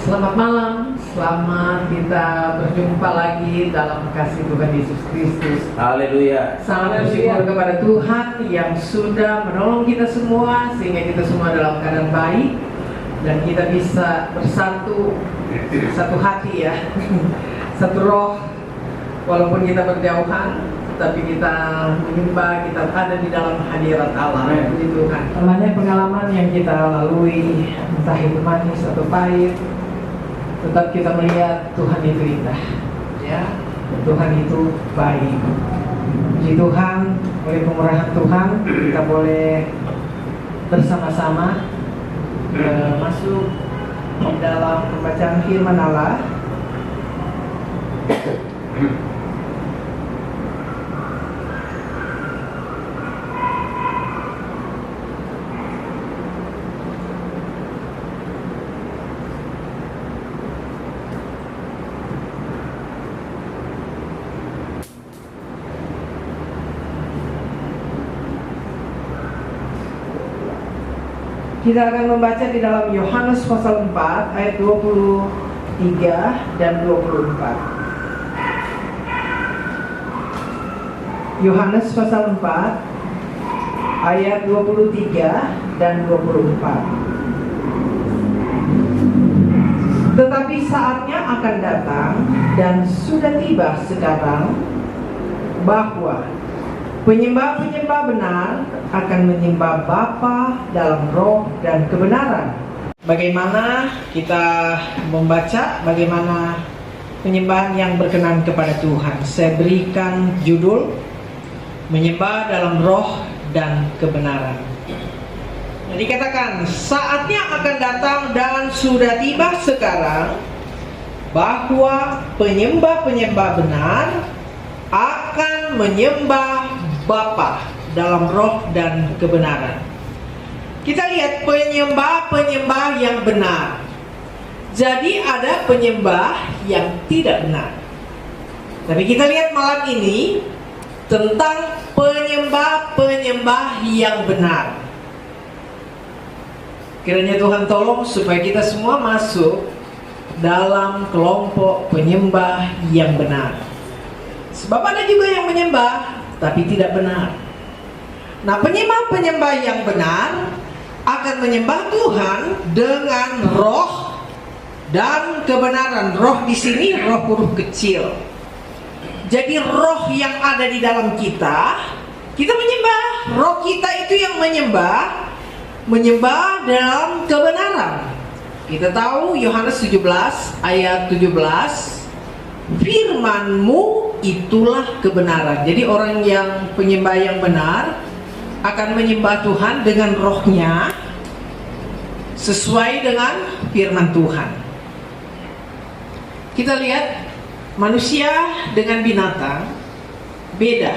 Selamat malam, selamat kita berjumpa lagi dalam kasih Tuhan Yesus Kristus. Haleluya. Sangat bersyukur kepada Tuhan yang sudah menolong kita semua sehingga kita semua dalam keadaan baik dan kita bisa bersatu, satu hati ya, satu roh. Walaupun kita berjauhan, tapi kita menyembah, kita ada di dalam hadirat Allah. Puji Tuhan. Banyak pengalaman yang kita lalui, entah itu manis atau pahit, tetap kita melihat Tuhan itu indah, ya. Tuhan itu baik. Puji Tuhan, oleh kemurahan Tuhan kita boleh bersama-sama masuk ke dalam pembacaan firman Allah. Kita akan membaca di dalam Yohanes pasal 4 ayat 23 dan 24. Yohanes pasal 4 ayat 23 dan 24. Tetapi saatnya akan datang dan sudah tiba sekarang bahwa penyembah-penyembah benar akan menyembah Bapa dalam roh dan kebenaran. Bagaimana kita membaca, bagaimana penyembahan yang berkenan kepada Tuhan? Saya berikan judul menyembah dalam roh dan kebenaran. Jadi katakan, saatnya akan datang dan sudah tiba sekarang bahwa penyembah-penyembah benar akan menyembah Bapa dalam roh dan kebenaran. Kita lihat penyembah-penyembah yang benar. Jadi ada penyembah yang tidak benar. Tapi kita lihat malam ini tentang penyembah-penyembah yang benar. Kiranya Tuhan tolong supaya kita semua masuk dalam kelompok penyembah yang benar. Sebab ada juga yang menyembah tapi tidak benar. Nah, penyembah-penyembah yang benar akan menyembah Tuhan dengan roh dan kebenaran. Roh di sini roh huruf kecil. Jadi roh yang ada di dalam kita menyembah. Roh kita itu yang menyembah dalam kebenaran. Kita tahu Yohanes 17 ayat 17, firman-Mu itulah kebenaran. Jadi orang yang penyembah yang benar akan menyembah Tuhan dengan rohnya sesuai dengan firman Tuhan. Kita lihat manusia dengan binatang beda.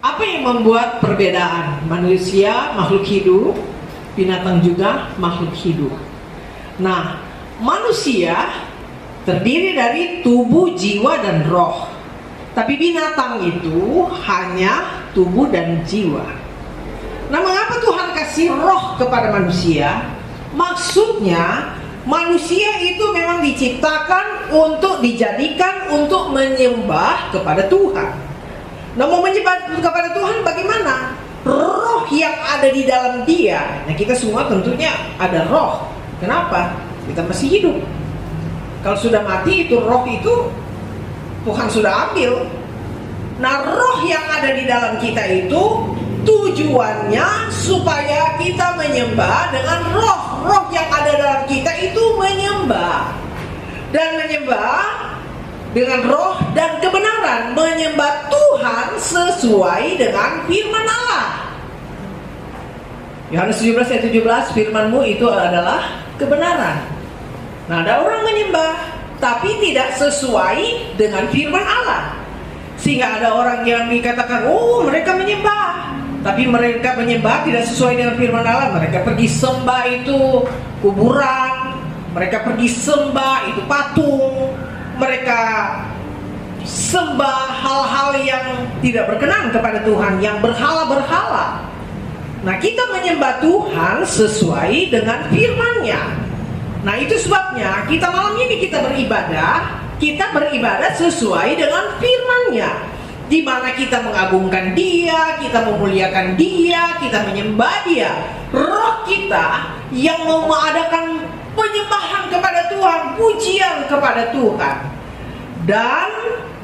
Apa yang membuat perbedaan? Manusia makhluk hidup, binatang juga makhluk hidup. Nah, manusia terdiri dari tubuh, jiwa, dan roh. Tapi binatang itu hanya tubuh dan jiwa. Nah, mengapa Tuhan kasih roh kepada manusia? Maksudnya manusia itu memang diciptakan untuk dijadikan untuk menyembah kepada Tuhan. Nah, mau menyembah kepada Tuhan bagaimana? Roh yang ada di dalam dia. Nah, kita semua tentunya ada roh. Kenapa? Kita masih hidup. Kalau sudah mati itu roh itu Tuhan sudah ambil. Nah, roh yang ada di dalam kita itu tujuannya supaya kita menyembah dengan roh. Roh yang ada dalam kita itu menyembah. Dan menyembah dengan roh dan kebenaran. Menyembah Tuhan sesuai dengan firman Allah. Yohanes 17 ayat 17, firman-Mu itu adalah kebenaran. Nah, ada orang menyembah tapi tidak sesuai dengan firman Allah. Sehingga ada orang yang dikatakan, oh mereka menyembah, tapi mereka menyembah tidak sesuai dengan firman Allah. Mereka pergi sembah itu kuburan, mereka pergi sembah itu patung, mereka sembah hal-hal yang tidak berkenan kepada Tuhan, yang berhala-berhala. Nah, kita menyembah Tuhan sesuai dengan firman-Nya. Nah, itu sebabnya kita malam ini kita beribadah sesuai dengan firman-Nya, di mana kita mengagungkan Dia, kita memuliakan Dia, kita menyembah Dia. Roh kita yang mau mengadakan penyembahan kepada Tuhan, pujian kepada Tuhan. Dan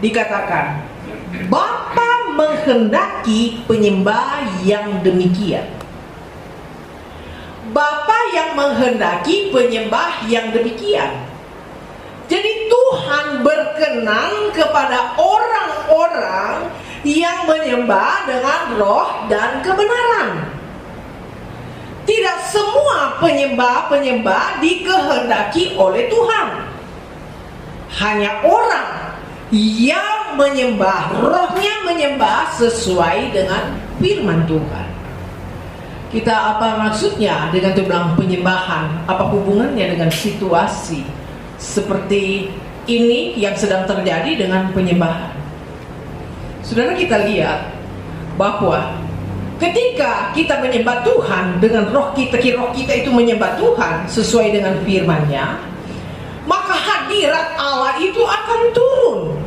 dikatakan, Bapa menghendaki penyembah yang demikian. Bapa yang menghendaki penyembah yang demikian. Jadi Tuhan berkenan kepada orang-orang yang menyembah dengan roh dan kebenaran. Tidak semua penyembah-penyembah dikehendaki oleh Tuhan. Hanya orang yang menyembah, rohnya menyembah sesuai dengan firman Tuhan. Kita apa maksudnya dengan itu bilang penyembahan? Apa hubungannya dengan situasi seperti ini yang sedang terjadi dengan penyembahan? Saudara, kita lihat bahwa ketika kita menyembah Tuhan dengan roh kita itu menyembah Tuhan sesuai dengan firman-Nya, maka hadirat Allah itu akan turun.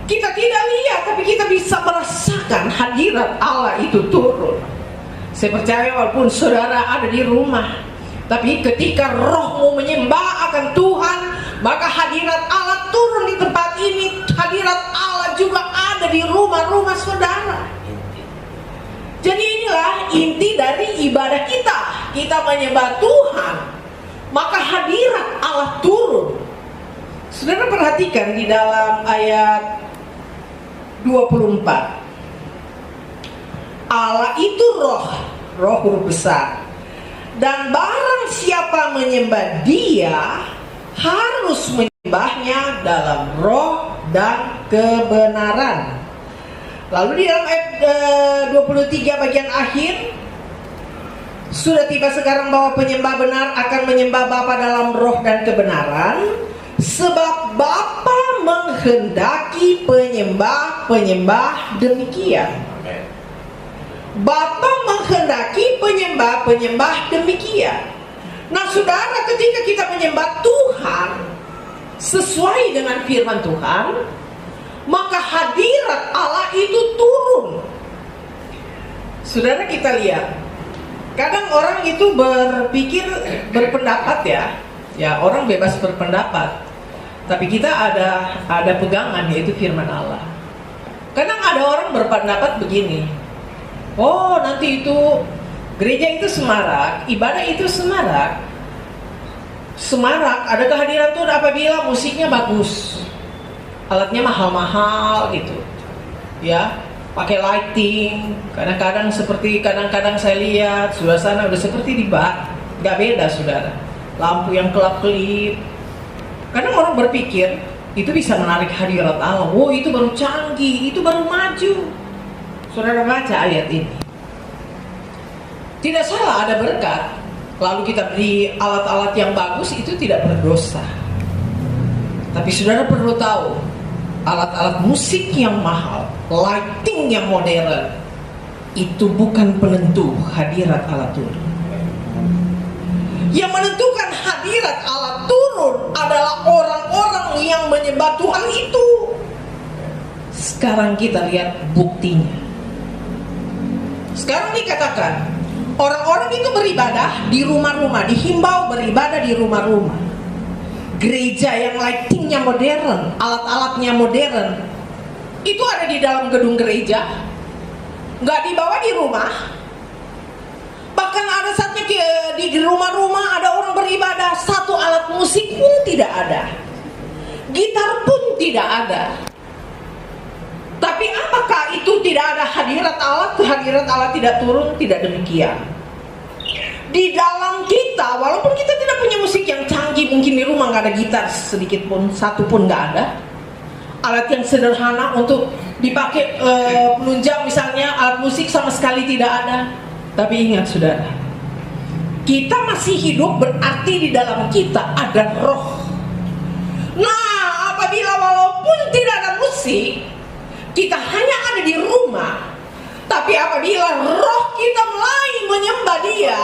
Kita tidak lihat, tapi kita bisa merasakan hadirat Allah itu turun. Saya percaya walaupun saudara ada di rumah, tapi ketika rohmu menyembah akan Tuhan, maka hadirat Allah turun di tempat ini. Hadirat Allah juga ada di rumah-rumah saudara. Jadi inilah inti dari ibadah kita. Kita menyembah Tuhan, maka hadirat Allah turun. Saudara perhatikan di dalam ayat 24. Allah itu roh huruf besar. Dan barang siapa menyembah Dia, harus menyembahnya dalam roh dan kebenaran. Lalu di dalam ayat 23 bagian akhir, sudah tiba sekarang bahwa penyembah benar akan menyembah Bapa dalam roh dan kebenaran, sebab Bapa menghendaki penyembah-penyembah demikian. Bapa menghendaki penyembah-penyembah demikian. Nah saudara, ketika kita menyembah Tuhan sesuai dengan firman Tuhan, maka hadirat Allah itu turun. Saudara, kita lihat, kadang orang itu berpendapat ya orang bebas berpendapat, tapi kita ada pegangan, yaitu firman Allah. Kadang ada orang berpendapat begini, oh nanti itu gereja itu semarak, ibadah itu semarak. Ada kehadiran Tuhan apabila musiknya bagus, alatnya mahal-mahal gitu, ya, pakai lighting. Kadang-kadang saya lihat suasana udah seperti di bar, nggak beda saudara. Lampu yang kelap-kelip. Kadang orang berpikir itu bisa menarik hadirat Allah. Oh itu baru canggih, itu baru maju. Saudara baca ayat ini, tidak salah ada berkat, lalu kita beli alat-alat yang bagus, itu tidak berdosa. Tapi saudara perlu tahu, alat-alat musik yang mahal, lighting yang modern, itu bukan penentu hadirat Allah turun. Yang menentukan hadirat Allah turun adalah orang-orang yang menyembah Tuhan itu. Sekarang kita lihat buktinya. Sekarang dikatakan orang-orang itu beribadah di rumah-rumah, dihimbau beribadah di rumah-rumah. Gereja yang lightingnya modern, alat-alatnya modern, itu ada di dalam gedung gereja, nggak dibawa di rumah. Bahkan ada saatnya di rumah-rumah ada orang beribadah, satu alat musik pun tidak ada, gitar pun tidak ada. Tapi apakah itu tidak ada hadirat Allah? Hadirat Allah tidak turun? Tidak demikian. Di dalam kita, walaupun kita tidak punya musik yang canggih, mungkin di rumah nggak ada gitar sedikit pun, satu pun nggak ada. Alat yang sederhana untuk dipakai penunjang misalnya, alat musik sama sekali tidak ada. Tapi ingat saudara, kita masih hidup berarti di dalam kita ada roh. Nah, apabila walaupun tidak ada musik, kita hanya ada di rumah, tapi apabila roh kita mulai menyembah Dia,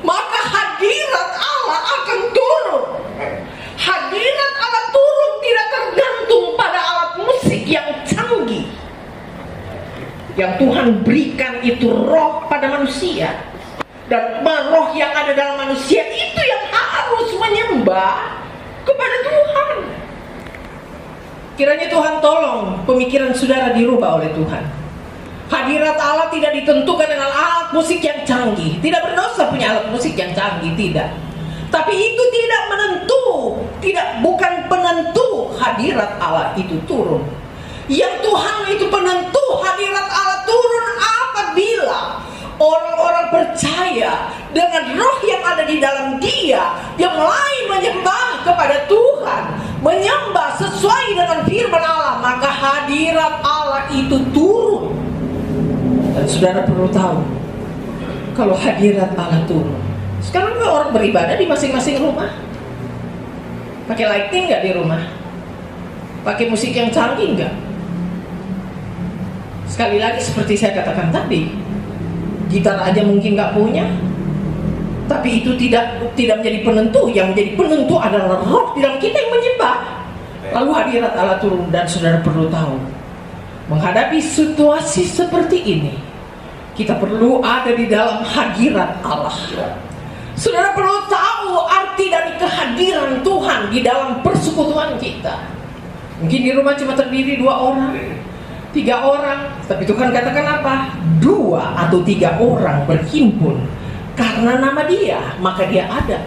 maka hadirat Allah akan Yang Tuhan berikan itu roh pada manusia. Dan roh yang ada dalam manusia itu yang harus menyembah kepada Tuhan. Kiranya Tuhan tolong pemikiran saudara dirubah oleh Tuhan. Hadirat Allah tidak ditentukan dengan alat musik yang canggih. Tidak berdosa punya alat musik yang canggih, tidak. Tapi itu tidak menentu, bukan penentu hadirat Allah itu turun. Yang Tuhan itu penentu hadirat Allah turun apabila orang-orang percaya dengan roh yang ada di dalam dia, yang mulai menyembah kepada Tuhan, menyembah sesuai dengan firman Allah, maka hadirat Allah itu turun. Dan saudara perlu tahu, kalau hadirat Allah turun, sekarang orang beribadah di masing-masing rumah, pakai lighting nggak di rumah, pakai musik yang canggih nggak? Sekali lagi seperti saya katakan tadi, gitar aja mungkin nggak punya, tapi itu tidak menjadi penentu. Yang menjadi penentu adalah roh di dalam kita yang menyembah. Lalu hadirat Allah turun. Dan saudara perlu tahu, menghadapi situasi seperti ini, kita perlu ada di dalam hadirat Allah. Saudara perlu tahu arti dari kehadiran Tuhan di dalam persekutuan kita. Mungkin di rumah cuma terdiri 2 orang, 3 orang, tapi Tuhan katakan apa? 2 atau 3 orang berhimpun karena nama Dia, maka Dia ada.